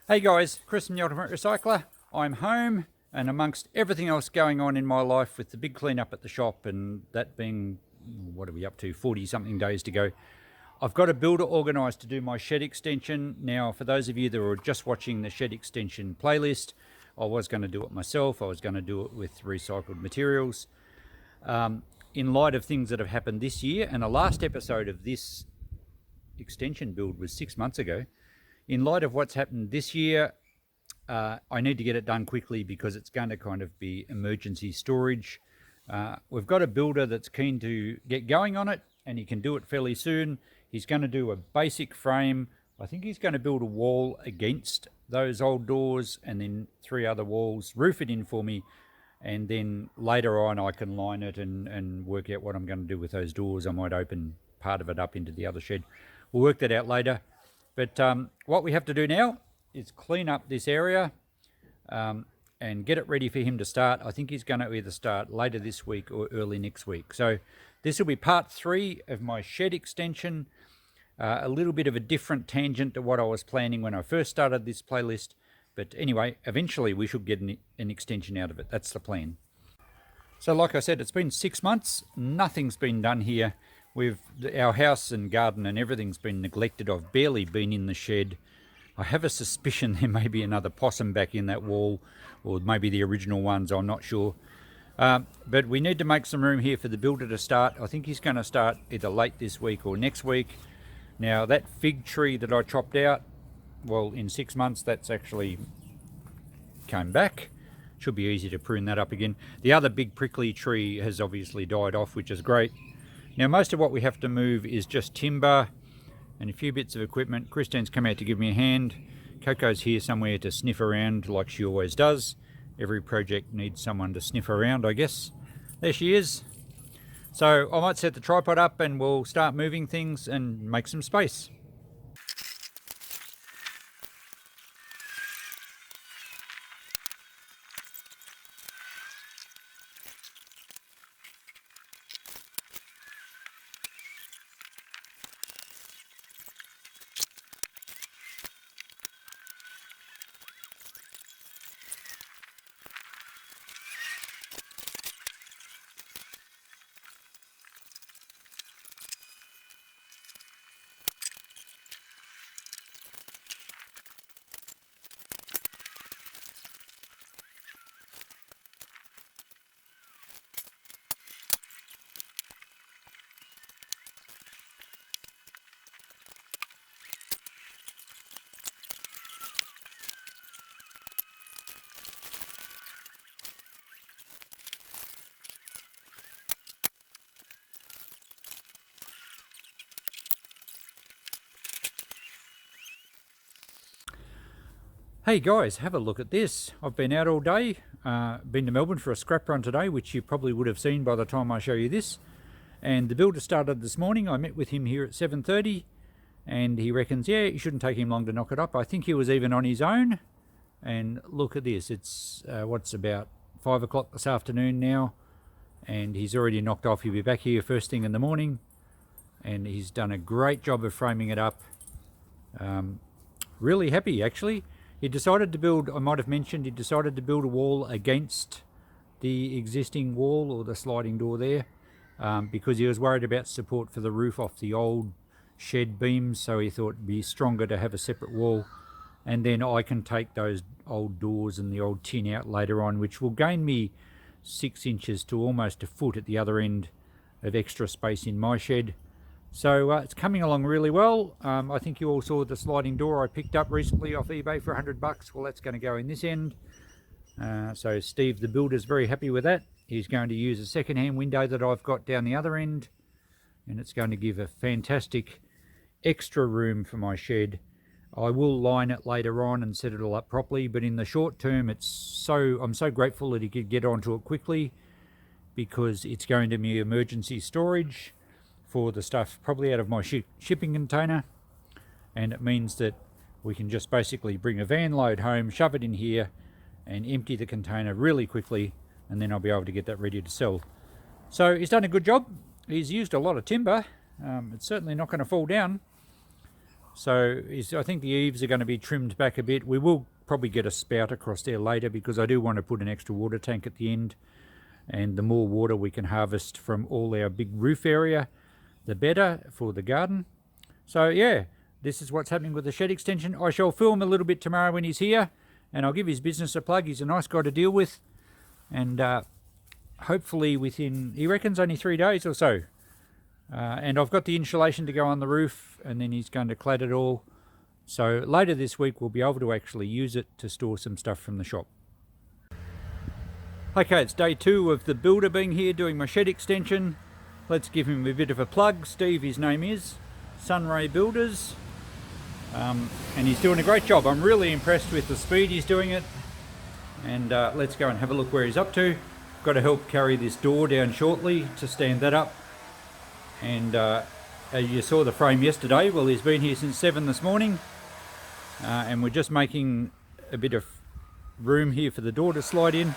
Hey guys, Chris from the Ultimate Recycler. I'm home, and amongst everything else going on in my life with the big cleanup at the shop and that being, what are we up to, 40 something days to go, I've got a builder organised to do my shed extension. Now, for those of you that were just watching the shed extension playlist, I was going to do it myself. I was going to do it with recycled materials. In light of things that have happened this year, and the last episode of this extension build was 6 months ago, in light of what's happened this year, I need to get it done quickly because it's going to kind of be emergency storage. We've got a builder that's keen to get going on it, and he can do it fairly soon. He's going to do a basic frame. I think he's going to build a wall against those old doors and then 3 other walls, roof it in for me, and then later on I can line it and work out what I'm going to do with those doors. I might open part of it up into the other shed. We'll work that out later. But what we have to do now is clean up this area and get it ready for him to start. I think he's going to either start later this week or early next week. So this will be part 3 of my shed extension. A little bit of a different tangent to what I was planning when I first started this playlist. But anyway, eventually we should get an extension out of it. That's the plan. So like I said, it's been 6 months. Nothing's been done here. Our house and garden and everything's been neglected. I've barely been in the shed. I have a suspicion there may be another possum back in that wall, or maybe the original ones, I'm not sure. But we need to make some room here for the builder to start. I think he's going to start either late this week or next week. Now that fig tree that I chopped out, well, in 6 months that's actually came back. Should be easy to prune that up again. The other big prickly tree has obviously died off, which is great. Now most of what we have to move is just timber and a few bits of equipment. Christine's come out to give me a hand. Coco's here somewhere to sniff around like she always does. Every project needs someone to sniff around, I guess. There she is. So I might set the tripod up and we'll start moving things and make some space. Hey guys, have a look at this. I've been out all day, been to Melbourne for a scrap run today, which you probably would have seen by the time I show you this. And the builder started this morning. I met with him here at 7:30 and he reckons, yeah, it shouldn't take him long to knock it up. I think he was even on his own. And look at this, it's what's about 5 o'clock this afternoon now, and he's already knocked off. He'll be back here first thing in the morning, and he's done a great job of framing it up. Really happy actually. He decided to build, I might have mentioned, he decided to build a wall against the existing wall or the sliding door there because he was worried about support for the roof off the old shed beams, so he thought it'd be stronger to have a separate wall. And then I can take those old doors and the old tin out later on, which will gain me 6 inches to almost a foot at the other end of extra space in my shed. So it's coming along really well. I think you all saw the sliding door I picked up recently off eBay for $100. Well, that's going to go in this end. So Steve, the builder, is very happy with that. He's going to use a second-hand window that I've got down the other end, and it's going to give a fantastic extra room for my shed. I will line it later on and set it all up properly, but in the short term, I'm so grateful that he could get onto it quickly, because it's going to be emergency storage for the stuff probably out of my shipping container, and it means that we can just basically bring a van load home, shove it in here and empty the container really quickly, and then I'll be able to get that ready to sell. So he's done a good job. He's used a lot of timber. It's certainly not going to fall down, So I think the eaves are going to be trimmed back a bit. We will probably get a spout across there later because I do want to put an extra water tank at the end. And the more water we can harvest from all our big roof area, the better for the garden. So yeah, this is what's happening with the shed extension. I shall film a little bit tomorrow when he's here, and I'll give his business a plug. He's a nice guy to deal with, and hopefully within, he reckons, only 3 days or so. And I've got the insulation to go on the roof, and then he's going to clad it all. So later this week we'll be able to actually use it to store some stuff from the shop. Okay, it's day 2 of the builder being here doing my shed extension. Let's give him a bit of a plug. Steve, his name is, Sunray Builders. And he's doing a great job. I'm really impressed with the speed he's doing it. And let's go and have a look where he's up to. Got to help carry this door down shortly to stand that up. And as you saw the frame yesterday, well, he's been here since 7 this morning. And we're just making a bit of room here for the door to slide in.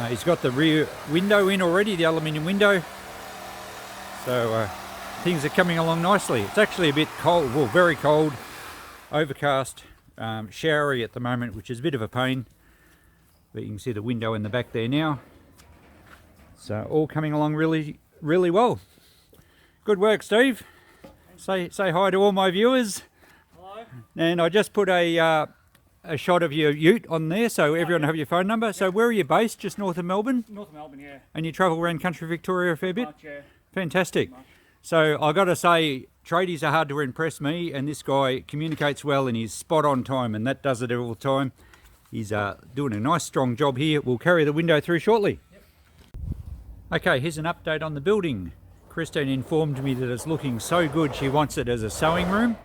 He's got the rear window in already, the aluminium window. So things are coming along nicely. It's actually a bit cold, well, very cold, overcast, showery at the moment, which is a bit of a pain. But you can see the window in the back there now. So all coming along really, really well. Good work, Steve. Say hi to all my viewers. Hello. And I just put a shot of your ute on there, so everyone have your phone number. Yeah. So where are you based? Just north of Melbourne? North of Melbourne, yeah. And you travel around country Victoria a fair bit? Much, yeah. Fantastic. So I got to say, tradies are hard to impress me, and this guy communicates well and he's spot on time, and that does it all the time. He's doing a nice strong job here. We'll carry the window through shortly. Yep. Okay, here's an update on the building. Christine informed me that it's looking so good she wants it as a sewing room.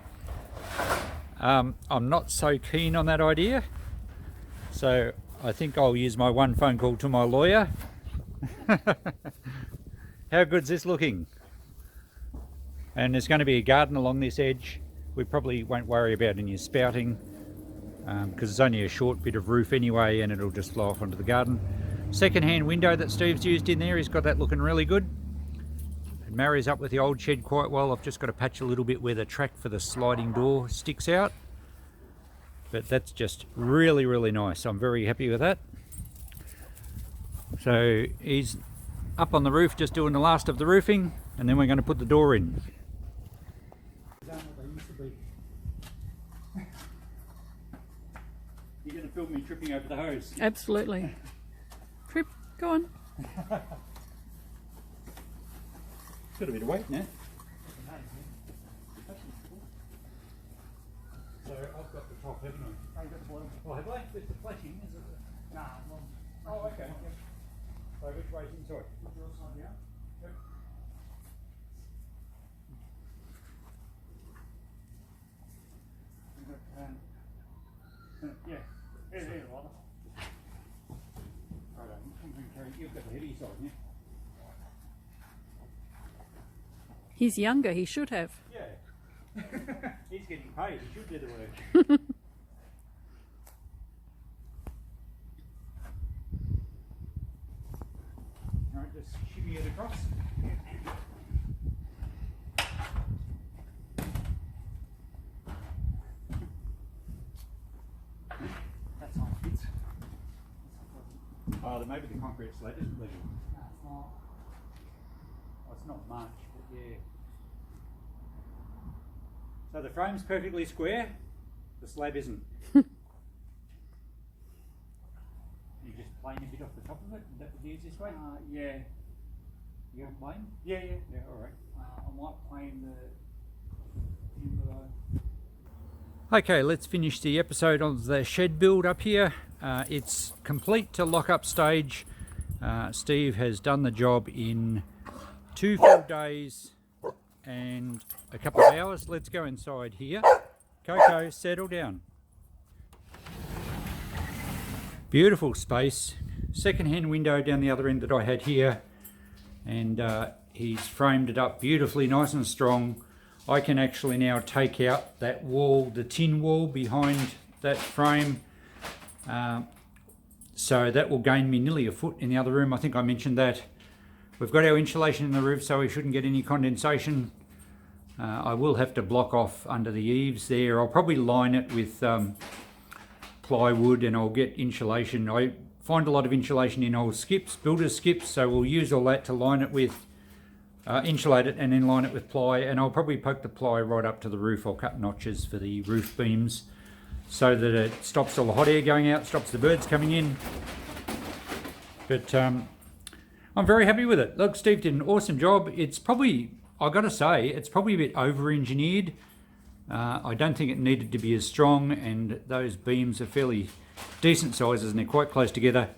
I'm not so keen on that idea, so I think I'll use my one phone call to my lawyer. How good's this looking? And there's going to be a garden along this edge. We probably won't worry about any spouting because it's only a short bit of roof anyway, and it'll just flow off onto the garden. Second-hand window that Steve's used in there, he's got that looking really good. It marries up with the old shed quite well. I've just got to patch a little bit where the track for the sliding door sticks out. But that's just really, really nice. I'm very happy with that. So he's up on the roof just doing the last of the roofing, and then we're going to put the door in. You're going to film me tripping over the hose? Absolutely. Trip, go on. Got a bit of weight now. So I've got the top, haven't I? I've got the bottom. Oh, have I? With the flashing, is it? Nah, well, Oh, okay. So which way's inside? put your side down. Yep. You've got, yeah, there, rather. Right, you've got the heavy side, yeah? He's younger, he should have. Yeah. He's getting paid, he should do the work. Alright, just shimmy it across. That's how it fits. Oh, maybe the concrete slab isn't level. No, it's not. Oh, it's not much, but yeah. So the frame's perfectly square, the slab isn't. You just plane a bit off the top of it, and that would be the easiest way? Yeah. You have a plane? Yeah, yeah. Yeah, alright. I might plane the timber though. Okay, let's finish the episode on the shed build up here. It's complete to lock-up stage. Steve has done the job in 2 full days and a couple of hours. Let's go inside here. Coco, settle down. Beautiful space. Second-hand window down the other end that I had here, and he's framed it up beautifully, nice and strong. I can actually now take out that wall, the tin wall behind that frame. So that will gain me nearly a foot in the other room. I think I mentioned that. We've got our insulation in the roof, so we shouldn't get any condensation. I will have to block off under the eaves there. I'll probably line it with plywood, and I'll get insulation. I find a lot of insulation in old skips, builder's skips, so we'll use all that to line it with, insulate it and then line it with ply, and I'll probably poke the ply right up to the roof. I'll cut notches for the roof beams so that it stops all the hot air going out, stops the birds coming in. But I'm very happy with it. Look, Steve did an awesome job. It's probably, I got to say, it's probably a bit over-engineered. I don't think it needed to be as strong, and those beams are fairly decent sizes and they're quite close together.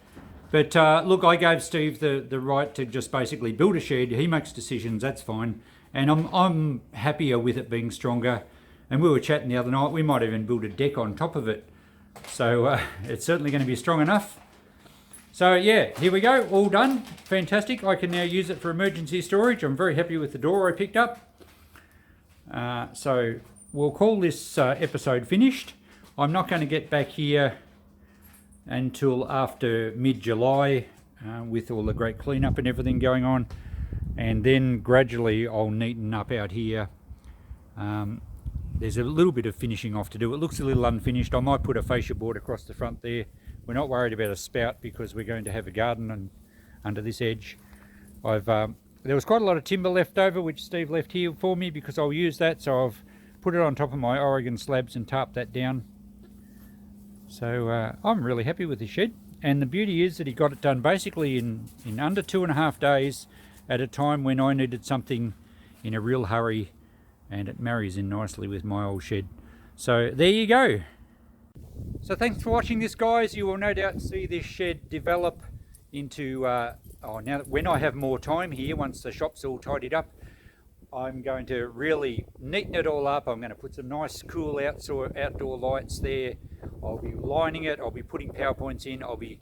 But look, I gave Steve the right to just basically build a shed. He makes decisions, that's fine. And I'm happier with it being stronger. And we were chatting the other night, we might even build a deck on top of it. So it's certainly going to be strong enough. So yeah, here we go, all done. Fantastic. I can now use it for emergency storage. I'm very happy with the door I picked up. So we'll call this episode finished. I'm not going to get back here until after mid-July with all the great cleanup and everything going on. And then gradually I'll neaten up out here. There's a little bit of finishing off to do. It looks a little unfinished. I might put a fascia board across the front there. We're not worried about a spout because we're going to have a garden under this edge. There was quite a lot of timber left over, which Steve left here for me because I'll use that. So I've put it on top of my Oregon slabs and tarped that down. So I'm really happy with this shed. And the beauty is that he got it done basically in under 2.5 days at a time when I needed something in a real hurry. And it marries in nicely with my old shed. So there you go. So thanks for watching this, guys. You will no doubt see this shed develop into now when I have more time here, once the shop's all tidied up, I'm going to really neaten it all up. I'm going to put some nice cool outdoor lights there. I'll be lining it, I'll be putting power points in, I'll be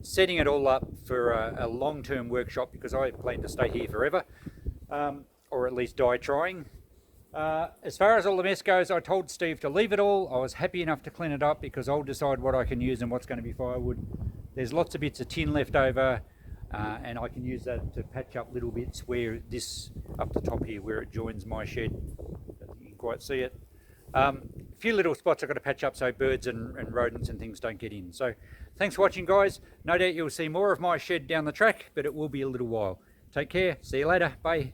setting it all up for a long-term workshop because I plan to stay here forever, or at least die trying. As far as all the mess goes, I told Steve to leave it all. I was happy enough to clean it up because I'll decide what I can use and what's going to be firewood. There's lots of bits of tin left over, and I can use that to patch up little bits where this, up the top here, where it joins my shed. You can quite see it. A few little spots I've got to patch up so birds and rodents and things don't get in. So thanks for watching, guys. No doubt you'll see more of my shed down the track, but it will be a little while. Take care. See you later. Bye.